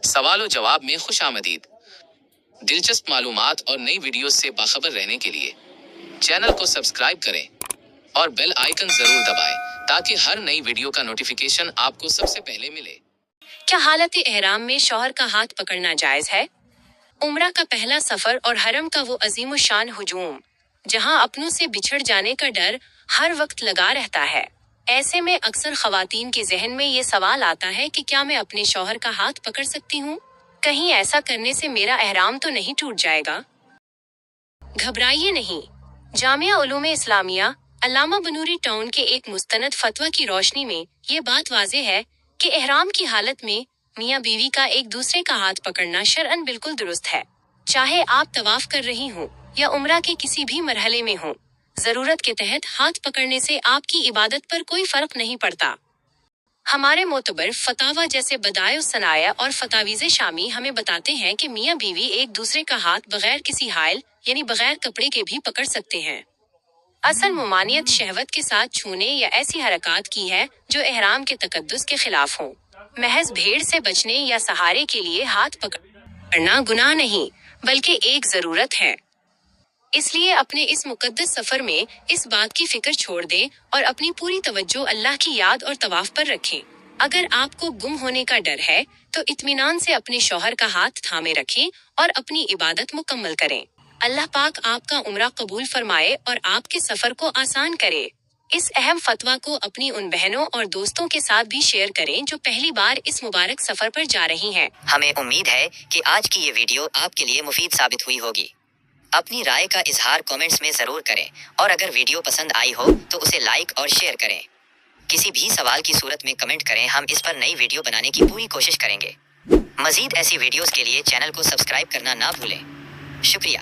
سوال و جواب میں خوش آمدید۔ دلچسپ معلومات اور نئی ویڈیوز سے باخبر رہنے کے لیے چینل کو سبسکرائب کریں اور بیل آئیکن ضرور دبائیں تاکہ ہر نئی ویڈیو کا نوٹیفیکیشن آپ کو سب سے پہلے ملے۔ کیا حالت احرام میں شوہر کا ہاتھ پکڑنا جائز ہے؟ عمرہ کا پہلا سفر اور حرم کا وہ عظیم الشان ہجوم جہاں اپنوں سے بچھڑ جانے کا ڈر ہر وقت لگا رہتا ہے۔ ایسے میں اکثر خواتین کے ذہن میں یہ سوال آتا ہے کہ کیا میں اپنے شوہر کا ہاتھ پکڑ سکتی ہوں؟ کہیں ایسا کرنے سے میرا احرام تو نہیں ٹوٹ جائے گا؟ گھبرائیے نہیں۔ جامعہ علوم اسلامیہ علامہ بنوری ٹاؤن کے ایک مستند فتویٰ کی روشنی میں یہ بات واضح ہے کہ احرام کی حالت میں میاں بیوی کا ایک دوسرے کا ہاتھ پکڑنا شرعاً بالکل درست ہے۔ چاہے آپ طواف کر رہی ہوں یا عمرہ کے کسی بھی مرحلے میں ہوں، ضرورت کے تحت ہاتھ پکڑنے سے آپ کی عبادت پر کوئی فرق نہیں پڑتا۔ ہمارے معتبر فتاویٰ جیسے بدائع الصنائع اور فتاویز شامی ہمیں بتاتے ہیں کہ میاں بیوی ایک دوسرے کا ہاتھ بغیر کسی حائل یعنی بغیر کپڑے کے بھی پکڑ سکتے ہیں۔ اصل ممانعت شہوت کے ساتھ چھونے یا ایسی حرکات کی ہے جو احرام کے تقدس کے خلاف ہوں۔ محض بھیڑ سے بچنے یا سہارے کے لیے ہاتھ پکڑنا گناہ نہیں بلکہ ایک ضرورت ہے۔ اس لیے اپنے اس مقدس سفر میں اس بات کی فکر چھوڑ دیں اور اپنی پوری توجہ اللہ کی یاد اور طواف پر رکھیں۔ اگر آپ کو گم ہونے کا ڈر ہے تو اطمینان سے اپنے شوہر کا ہاتھ تھامے رکھیں اور اپنی عبادت مکمل کریں۔ اللہ پاک آپ کا عمرہ قبول فرمائے اور آپ کے سفر کو آسان کرے۔ اس اہم فتویٰ کو اپنی ان بہنوں اور دوستوں کے ساتھ بھی شیئر کریں جو پہلی بار اس مبارک سفر پر جا رہی ہیں۔ ہمیں امید ہے کہ آج کی یہ ویڈیو آپ کے لیے مفید ثابت ہوئی ہوگی۔ اپنی رائے کا اظہار کومنٹس میں ضرور کریں اور اگر ویڈیو پسند آئی ہو تو اسے لائک اور شیئر کریں۔ کسی بھی سوال کی صورت میں کمنٹ کریں، ہم اس پر نئی ویڈیو بنانے کی پوری کوشش کریں گے۔ مزید ایسی ویڈیوز کے لیے چینل کو سبسکرائب کرنا نہ بھولیں۔ شکریہ۔